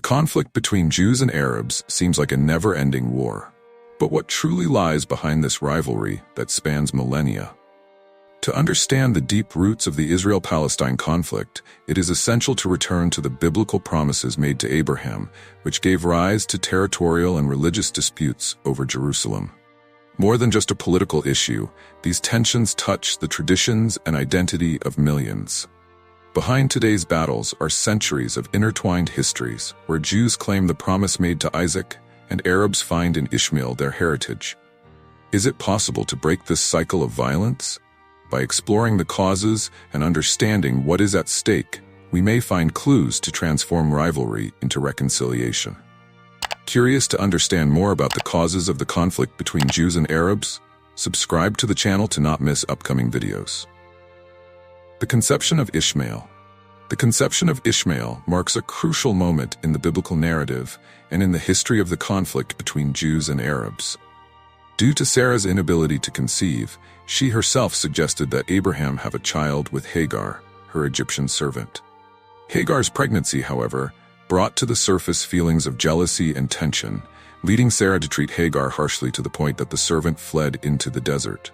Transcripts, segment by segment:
conflict between Jews and Arabs seems like a never-ending war. But what truly lies behind this rivalry that spans millennia? To understand the deep roots of the Israel-Palestine conflict, it is essential to return to the biblical promises made to Abraham, which gave rise to territorial and religious disputes over Jerusalem. More than just a political issue, these tensions touch the traditions and identity of millions. Behind today's battles are centuries of intertwined histories where Jews claim the promise made to Isaac and Arabs find in Ishmael their heritage. Is it possible to break this cycle of violence? By exploring the causes and understanding what is at stake, we may find clues to transform rivalry into reconciliation. Curious to understand more about the causes of the conflict between Jews and Arabs? Subscribe to the channel to not miss upcoming videos. The conception of Ishmael. The conception of Ishmael marks a crucial moment in the biblical narrative and in the history of the conflict between Jews and Arabs. Due to Sarah's inability to conceive, she herself suggested that Abraham have a child with Hagar, her Egyptian servant. Hagar's pregnancy, however, brought to the surface feelings of jealousy and tension, leading Sarah to treat Hagar harshly to the point that the servant fled into the desert.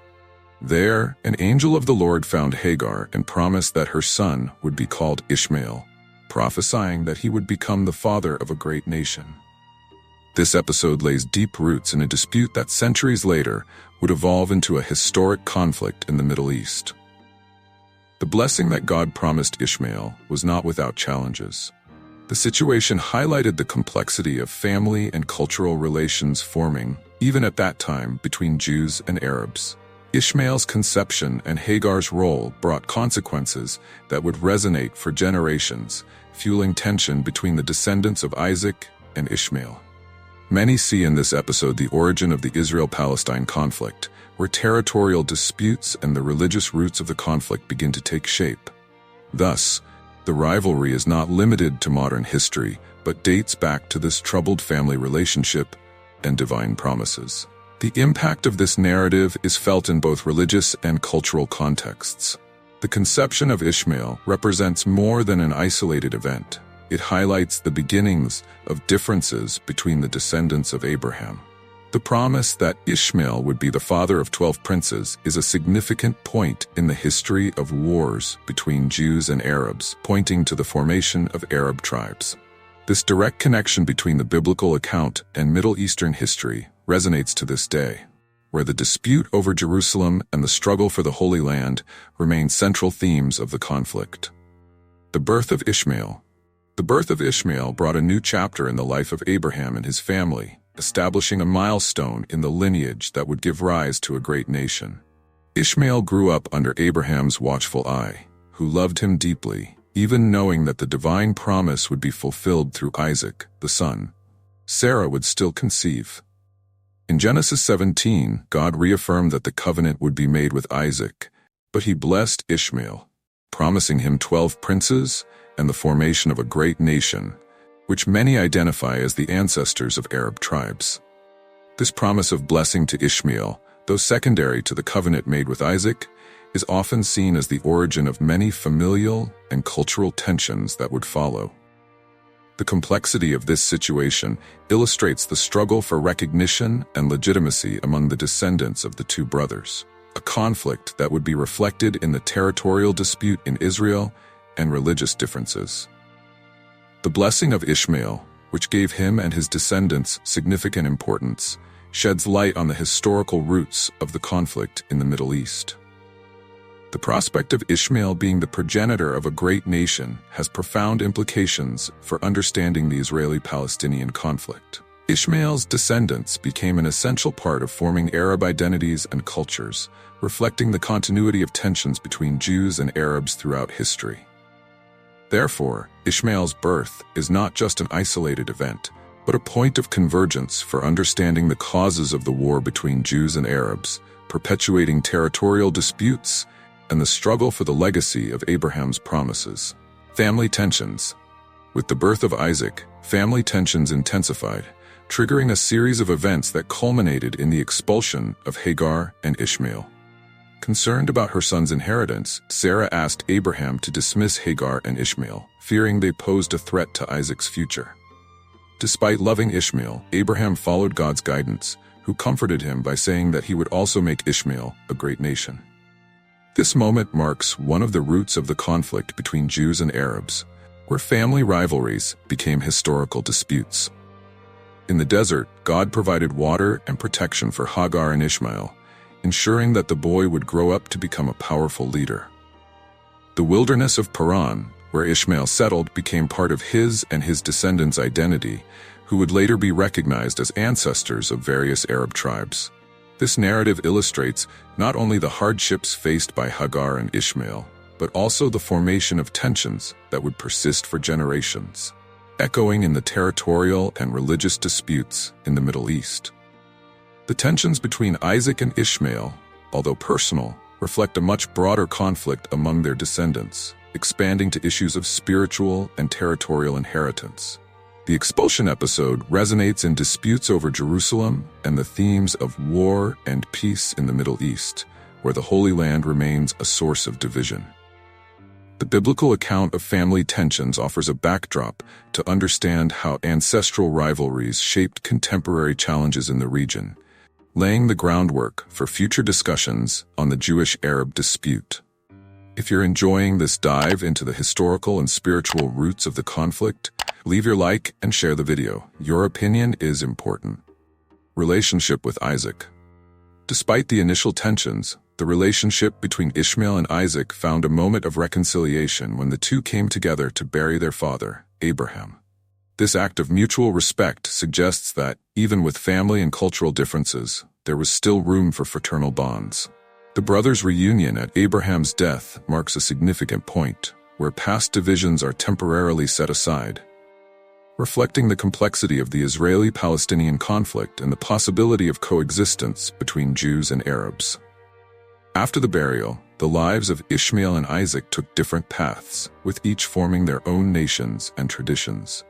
There, an angel of the Lord found Hagar and promised that her son would be called Ishmael, prophesying that he would become the father of a great nation. This episode lays deep roots in a dispute that centuries later would evolve into a historic conflict in the Middle East. The blessing that God promised Ishmael was not without challenges. The situation highlighted the complexity of family and cultural relations forming, even at that time, between Jews and Arabs. Ishmael's conception and Hagar's role brought consequences that would resonate for generations, fueling tension between the descendants of Isaac and Ishmael. Many see in this episode the origin of the Israel-Palestine conflict, where territorial disputes and the religious roots of the conflict begin to take shape. Thus, the rivalry is not limited to modern history, but dates back to this troubled family relationship and divine promises. The impact of this narrative is felt in both religious and cultural contexts. The conception of Ishmael represents more than an isolated event. It highlights the beginnings of differences between the descendants of Abraham. The promise that Ishmael would be the father of 12 princes is a significant point in the history of wars between Jews and Arabs, pointing to the formation of Arab tribes. This direct connection between the biblical account and Middle Eastern history resonates to this day, where the dispute over Jerusalem and the struggle for the Holy Land remain central themes of the conflict. The birth of Ishmael. The birth of Ishmael brought a new chapter in the life of Abraham and his family, establishing a milestone in the lineage that would give rise to a great nation. Ishmael grew up under Abraham's watchful eye, who loved him deeply, even knowing that the divine promise would be fulfilled through Isaac, the son. Sarah would still conceive. In Genesis 17, God reaffirmed that the covenant would be made with Isaac, but he blessed Ishmael, promising him 12 princes and the formation of a great nation, which many identify as the ancestors of Arab tribes. This promise of blessing to Ishmael, though secondary to the covenant made with Isaac, is often seen as the origin of many familial and cultural tensions that would follow. The complexity of this situation illustrates the struggle for recognition and legitimacy among the descendants of the two brothers, a conflict that would be reflected in the territorial dispute in Israel and religious differences. The blessing of Ishmael, which gave him and his descendants significant importance, sheds light on the historical roots of the conflict in the Middle East. The prospect of Ishmael being the progenitor of a great nation has profound implications for understanding the Israeli-Palestinian conflict. Ishmael's descendants became an essential part of forming Arab identities and cultures, reflecting the continuity of tensions between Jews and Arabs throughout history. Therefore, Ishmael's birth is not just an isolated event, but a point of convergence for understanding the causes of the war between Jews and Arabs, perpetuating territorial disputes, and the struggle for the legacy of Abraham's promises. Family tensions. With the birth of Isaac, family tensions intensified, triggering a series of events that culminated in the expulsion of Hagar and Ishmael. Concerned about her son's inheritance, Sarah asked Abraham to dismiss Hagar and Ishmael, fearing they posed a threat to Isaac's future. Despite loving Ishmael, Abraham followed God's guidance, who comforted him by saying that he would also make Ishmael a great nation. This moment marks one of the roots of the conflict between Jews and Arabs, where family rivalries became historical disputes. In the desert, God provided water and protection for Hagar and Ishmael, ensuring that the boy would grow up to become a powerful leader. The wilderness of Paran, where Ishmael settled, became part of his and his descendants' identity, who would later be recognized as ancestors of various Arab tribes. This narrative illustrates not only the hardships faced by Hagar and Ishmael, but also the formation of tensions that would persist for generations, echoing in the territorial and religious disputes in the Middle East. The tensions between Isaac and Ishmael, although personal, reflect a much broader conflict among their descendants, expanding to issues of spiritual and territorial inheritance. The expulsion episode resonates in disputes over Jerusalem and the themes of war and peace in the Middle East, where the Holy Land remains a source of division. The biblical account of family tensions offers a backdrop to understand how ancestral rivalries shaped contemporary challenges in the region, laying the groundwork for future discussions on the Jewish-Arab dispute. If you're enjoying this dive into the historical and spiritual roots of the conflict, leave your like and share the video. Your opinion is important. Relationship with Isaac. Despite the initial tensions, the relationship between Ishmael and Isaac found a moment of reconciliation when the two came together to bury their father, Abraham. This act of mutual respect suggests that, even with family and cultural differences, there was still room for fraternal bonds. The brothers' reunion at Abraham's death marks a significant point, where past divisions are temporarily set aside, reflecting the complexity of the Israeli-Palestinian conflict and the possibility of coexistence between Jews and Arabs. After the burial, the lives of Ishmael and Isaac took different paths, with each forming their own nations and traditions.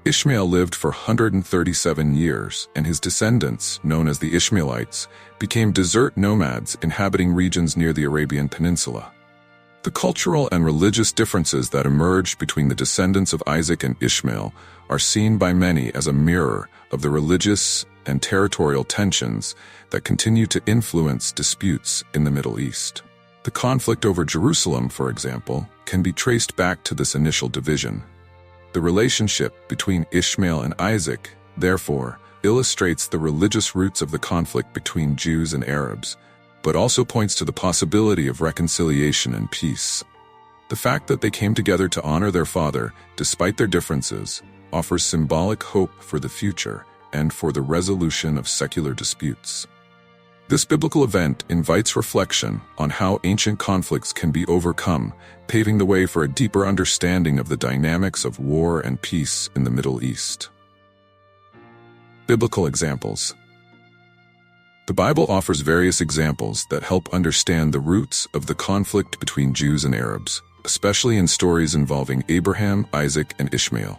Ishmael lived for 137 years, and his descendants, known as the Ishmaelites, became desert nomads inhabiting regions near the Arabian Peninsula. The cultural and religious differences that emerged between the descendants of Isaac and Ishmael are seen by many as a mirror of the religious and territorial tensions that continue to influence disputes in the Middle East. The conflict over Jerusalem, for example, can be traced back to this initial division. The relationship between Ishmael and Isaac, therefore, illustrates the religious roots of the conflict between Jews and Arabs, but also points to the possibility of reconciliation and peace. The fact that they came together to honor their father, despite their differences, offers symbolic hope for the future and for the resolution of secular disputes. This biblical event invites reflection on how ancient conflicts can be overcome, paving the way for a deeper understanding of the dynamics of war and peace in the Middle East. Biblical examples. The Bible offers various examples that help understand the roots of the conflict between Jews and Arabs, especially in stories involving Abraham, Isaac, and Ishmael.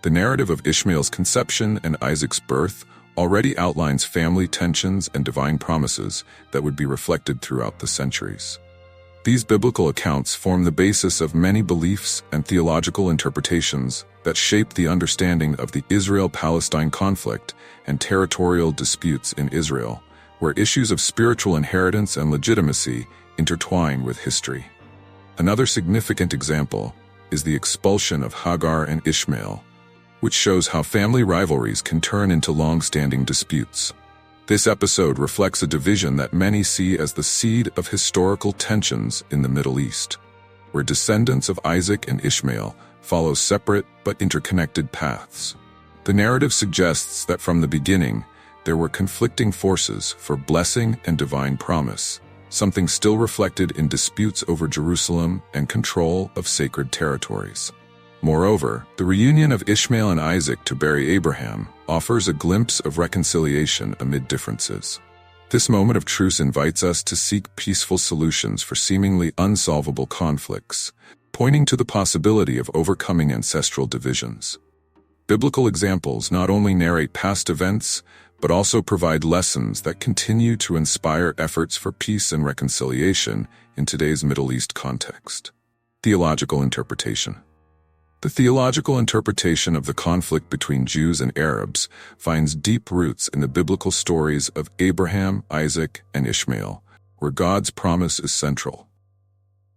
The narrative of Ishmael's conception and Isaac's birth already outlines family tensions and divine promises that would be reflected throughout the centuries. These biblical accounts form the basis of many beliefs and theological interpretations that shape the understanding of the Israel-Palestine conflict and territorial disputes in Israel, where issues of spiritual inheritance and legitimacy intertwine with history. Another significant example is the expulsion of Hagar and Ishmael, which shows how family rivalries can turn into long-standing disputes. This episode reflects a division that many see as the seed of historical tensions in the Middle East, where descendants of Isaac and Ishmael follow separate but interconnected paths. The narrative suggests that from the beginning, there were conflicting forces for blessing and divine promise, something still reflected in disputes over Jerusalem and control of sacred territories. Moreover, the reunion of Ishmael and Isaac to bury Abraham offers a glimpse of reconciliation amid differences. This moment of truce invites us to seek peaceful solutions for seemingly unsolvable conflicts, pointing to the possibility of overcoming ancestral divisions. Biblical examples not only narrate past events, but also provide lessons that continue to inspire efforts for peace and reconciliation in today's Middle East context. Theological interpretation. The theological interpretation of the conflict between Jews and Arabs finds deep roots in the biblical stories of Abraham, Isaac, and Ishmael, where God's promise is central.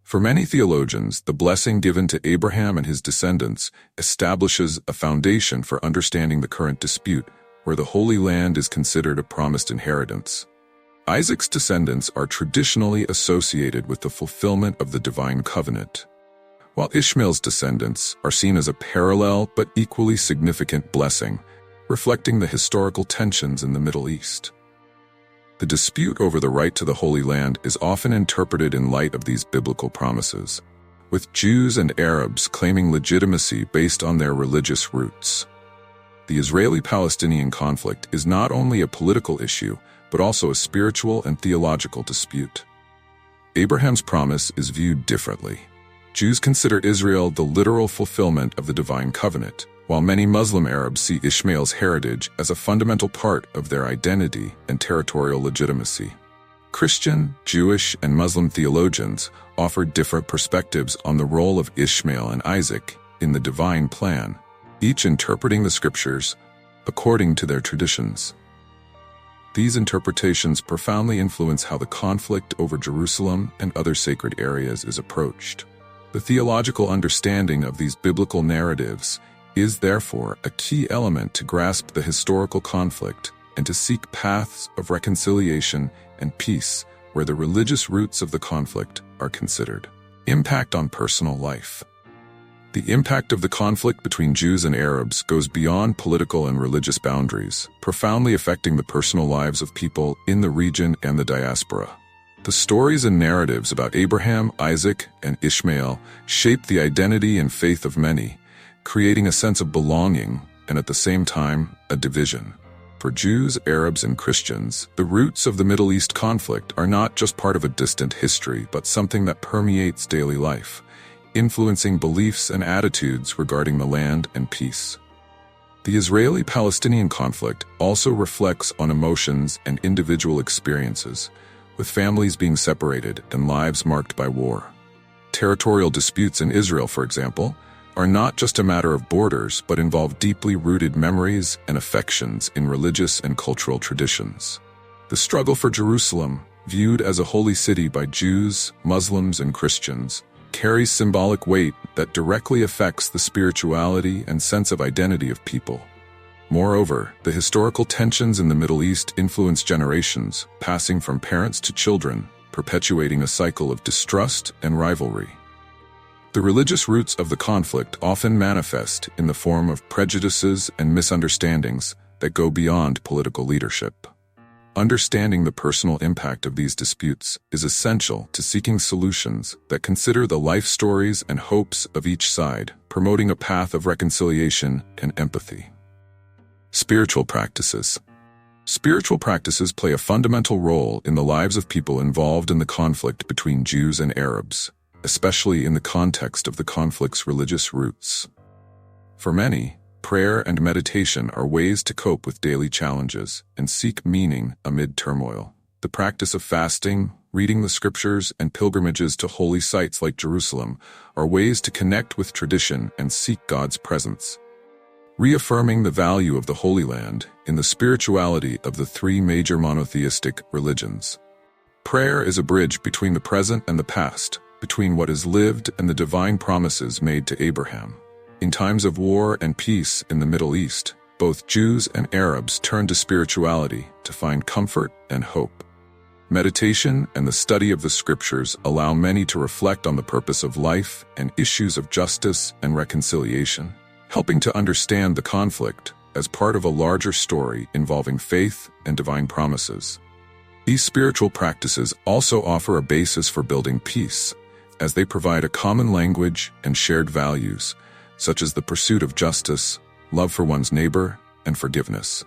For many theologians, the blessing given to Abraham and his descendants establishes a foundation for understanding the current dispute, where the Holy Land is considered a promised inheritance. Isaac's descendants are traditionally associated with the fulfillment of the divine covenant, while Ishmael's descendants are seen as a parallel but equally significant blessing, reflecting the historical tensions in the Middle East. The dispute over the right to the Holy Land is often interpreted in light of these biblical promises, with Jews and Arabs claiming legitimacy based on their religious roots. The Israeli-Palestinian conflict is not only a political issue, but also a spiritual and theological dispute. Abraham's promise is viewed differently. Jews consider Israel the literal fulfillment of the divine covenant, while many Muslim Arabs see Ishmael's heritage as a fundamental part of their identity and territorial legitimacy. Christian, Jewish, and Muslim theologians offer different perspectives on the role of Ishmael and Isaac in the divine plan, each interpreting the scriptures according to their traditions. These interpretations profoundly influence how the conflict over Jerusalem and other sacred areas is approached. The theological understanding of these biblical narratives is therefore a key element to grasp the historical conflict and to seek paths of reconciliation and peace where the religious roots of the conflict are considered. Impact on personal life. The impact of the conflict between Jews and Arabs goes beyond political and religious boundaries, profoundly affecting the personal lives of people in the region and the diaspora. The stories and narratives about Abraham, Isaac, and Ishmael shape the identity and faith of many, creating a sense of belonging and at the same time, a division. For Jews, Arabs, and Christians, the roots of the Middle East conflict are not just part of a distant history, but something that permeates daily life, influencing beliefs and attitudes regarding the land and peace. The Israeli-Palestinian conflict also reflects on emotions and individual experiences, with families being separated and lives marked by war. Territorial disputes in Israel, for example, are not just a matter of borders, but involve deeply rooted memories and affections in religious and cultural traditions. The struggle for Jerusalem, viewed as a holy city by Jews, Muslims, and Christians, carries symbolic weight that directly affects the spirituality and sense of identity of people. Moreover, the historical tensions in the Middle East influence generations, passing from parents to children, perpetuating a cycle of distrust and rivalry. The religious roots of the conflict often manifest in the form of prejudices and misunderstandings that go beyond political leadership. Understanding the personal impact of these disputes is essential to seeking solutions that consider the life stories and hopes of each side, promoting a path of reconciliation and empathy. Spiritual practices. Spiritual practices play a fundamental role in the lives of people involved in the conflict between Jews and Arabs, especially in the context of the conflict's religious roots. For many, prayer and meditation are ways to cope with daily challenges and seek meaning amid turmoil. The practice of fasting, reading the scriptures, and pilgrimages to holy sites like Jerusalem are ways to connect with tradition and seek God's presence. Reaffirming the value of the Holy Land in the spirituality of the three major monotheistic religions. Prayer is a bridge between the present and the past, between what is lived and the divine promises made to Abraham. In times of war and peace in the Middle East, both Jews and Arabs turn to spirituality to find comfort and hope. Meditation and the study of the scriptures allow many to reflect on the purpose of life and issues of justice and reconciliation, helping to understand the conflict as part of a larger story involving faith and divine promises. These spiritual practices also offer a basis for building peace, as they provide a common language and shared values, such as the pursuit of justice, love for one's neighbor, and forgiveness.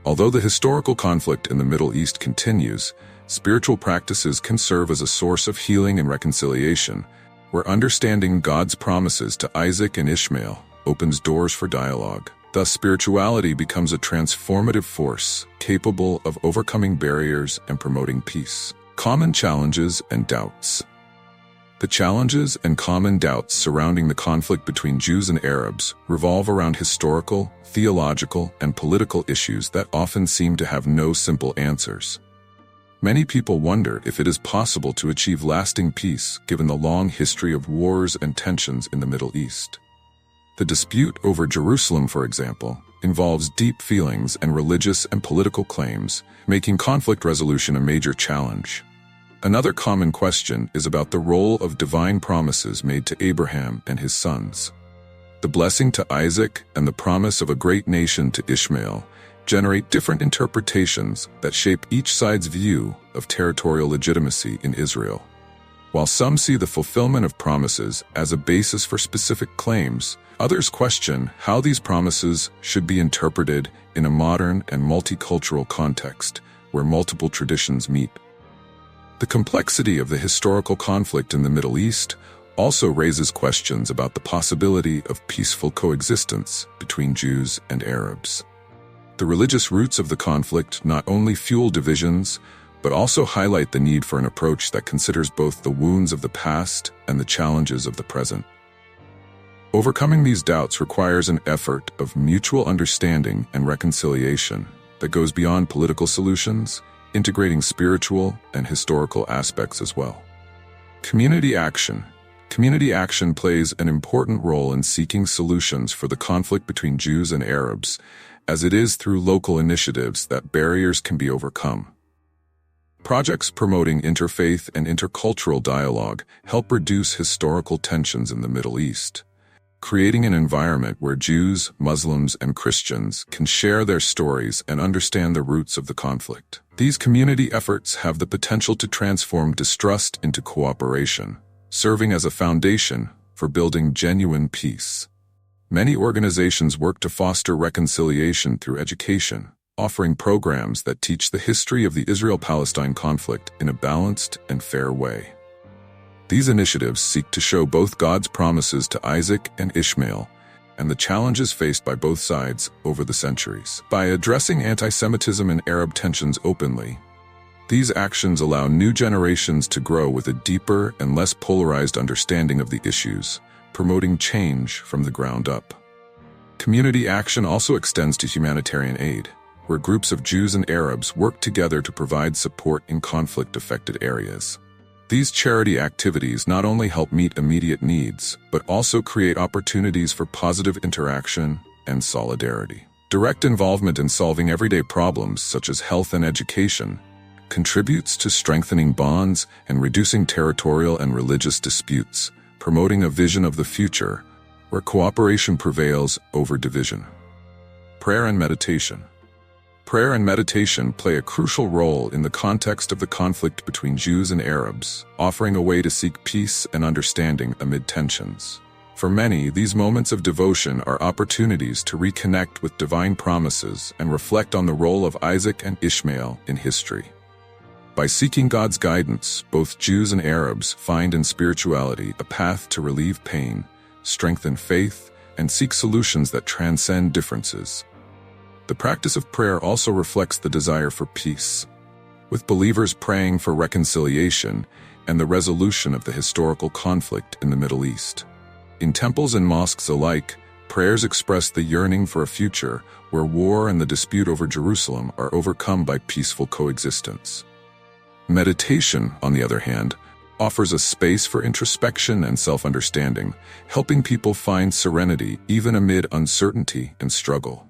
Although the historical conflict in the Middle East continues, spiritual practices can serve as a source of healing and reconciliation, where understanding God's promises to Isaac and Ishmael opens doors for dialogue. Thus, spirituality becomes a transformative force, capable of overcoming barriers and promoting peace. Common challenges and doubts. The challenges and common doubts surrounding the conflict between Jews and Arabs revolve around historical, theological, and political issues that often seem to have no simple answers. Many people wonder if it is possible to achieve lasting peace given the long history of wars and tensions in the Middle East. The dispute over Jerusalem, for example, involves deep feelings and religious and political claims, making conflict resolution a major challenge. Another common question is about the role of divine promises made to Abraham and his sons. The blessing to Isaac and the promise of a great nation to Ishmael generate different interpretations that shape each side's view of territorial legitimacy in Israel. While some see the fulfillment of promises as a basis for specific claims, others question how these promises should be interpreted in a modern and multicultural context where multiple traditions meet. The complexity of the historical conflict in the Middle East also raises questions about the possibility of peaceful coexistence between Jews and Arabs. The religious roots of the conflict not only fuel divisions, but also highlight the need for an approach that considers both the wounds of the past and the challenges of the present. Overcoming these doubts requires an effort of mutual understanding and reconciliation that goes beyond political solutions, integrating spiritual and historical aspects as well. Community action. Community action plays an important role in seeking solutions for the conflict between Jews and Arabs, as it is through local initiatives that barriers can be overcome. Projects promoting interfaith and intercultural dialogue help reduce historical tensions in the Middle East, creating an environment where Jews, Muslims, and Christians can share their stories and understand the roots of the conflict. These community efforts have the potential to transform distrust into cooperation, serving as a foundation for building genuine peace. Many organizations work to foster reconciliation through education, offering programs that teach the history of the Israel-Palestine conflict in a balanced and fair way. These initiatives seek to show both God's promises to Isaac and Ishmael and the challenges faced by both sides over the centuries. By addressing anti-Semitism and Arab tensions openly, these actions allow new generations to grow with a deeper and less polarized understanding of the issues, promoting change from the ground up. Community action also extends to humanitarian aid, where groups of Jews and Arabs work together to provide support in conflict-affected areas. These charity activities not only help meet immediate needs, but also create opportunities for positive interaction and solidarity. Direct involvement in solving everyday problems such as health and education contributes to strengthening bonds and reducing territorial and religious disputes, promoting a vision of the future where cooperation prevails over division. Prayer and meditation. Prayer and meditation play a crucial role in the context of the conflict between Jews and Arabs, offering a way to seek peace and understanding amid tensions. For many, these moments of devotion are opportunities to reconnect with divine promises and reflect on the role of Isaac and Ishmael in history. By seeking God's guidance, both Jews and Arabs find in spirituality a path to relieve pain, strengthen faith, and seek solutions that transcend differences. The practice of prayer also reflects the desire for peace, with believers praying for reconciliation and the resolution of the historical conflict in the Middle East. In temples and mosques alike, prayers express the yearning for a future where war and the dispute over Jerusalem are overcome by peaceful coexistence. Meditation, on the other hand, offers a space for introspection and self-understanding, helping people find serenity even amid uncertainty and struggle.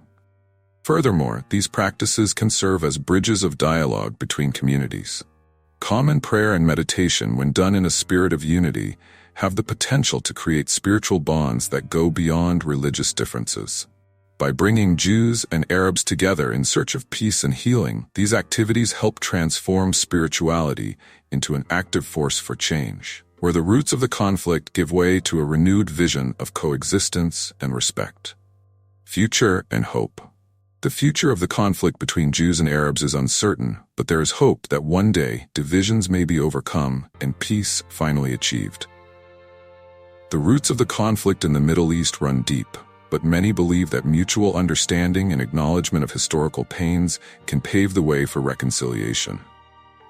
Furthermore, these practices can serve as bridges of dialogue between communities. Common prayer and meditation, when done in a spirit of unity, have the potential to create spiritual bonds that go beyond religious differences. By bringing Jews and Arabs together in search of peace and healing, these activities help transform spirituality into an active force for change, where the roots of the conflict give way to a renewed vision of coexistence and respect. Future and hope. The future of the conflict between Jews and Arabs is uncertain, but there is hope that one day divisions may be overcome and peace finally achieved. The roots of the conflict in the Middle East run deep, but many believe that mutual understanding and acknowledgement of historical pains can pave the way for reconciliation.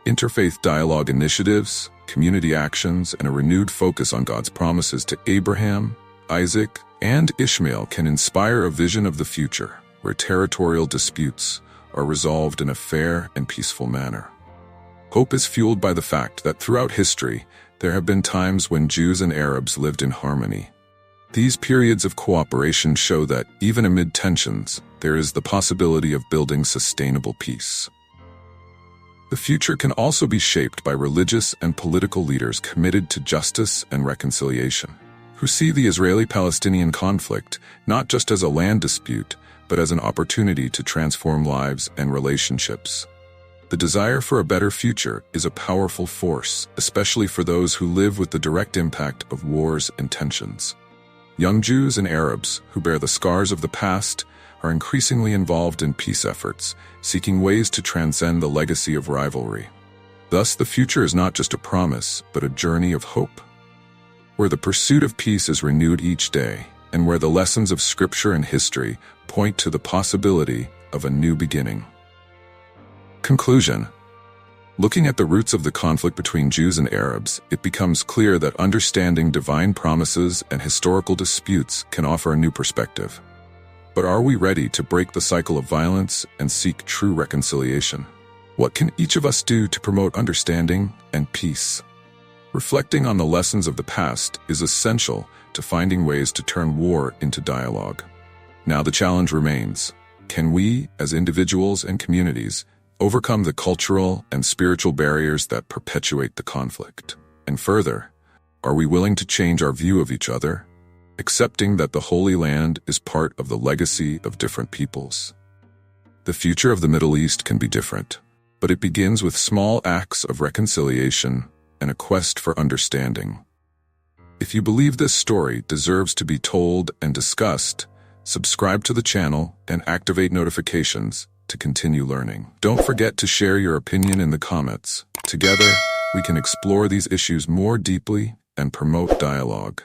Interfaith dialogue initiatives, community actions, and a renewed focus on God's promises to Abraham, Isaac, and Ishmael can inspire a vision of the future where territorial disputes are resolved in a fair and peaceful manner. Hope is fueled by the fact that throughout history, there have been times when Jews and Arabs lived in harmony. These periods of cooperation show that, even amid tensions, there is the possibility of building sustainable peace. The future can also be shaped by religious and political leaders committed to justice and reconciliation, who see the Israeli-Palestinian conflict not just as a land dispute, but as an opportunity to transform lives and relationships. The desire for a better future is a powerful force, especially for those who live with the direct impact of wars and tensions. Young Jews and Arabs, who bear the scars of the past, are increasingly involved in peace efforts, seeking ways to transcend the legacy of rivalry. Thus, the future is not just a promise, but a journey of hope, where the pursuit of peace is renewed each day, and where the lessons of Scripture and history point to the possibility of a new beginning. Conclusion. Looking at the roots of the conflict between Jews and Arabs, it becomes clear that understanding divine promises and historical disputes can offer a new perspective. But are we ready to break the cycle of violence and seek true reconciliation? What can each of us do to promote understanding and peace? Reflecting on the lessons of the past is essential to finding ways to turn war into dialogue. Now the challenge remains. Can we, as individuals and communities, overcome the cultural and spiritual barriers that perpetuate the conflict? And further, are we willing to change our view of each other, accepting that the Holy Land is part of the legacy of different peoples? The future of the Middle East can be different, but it begins with small acts of reconciliation and a quest for understanding. If you believe this story deserves to be told and discussed, subscribe to the channel and activate notifications to continue learning. Don't forget to share your opinion in the comments. Together, we can explore these issues more deeply and promote dialogue.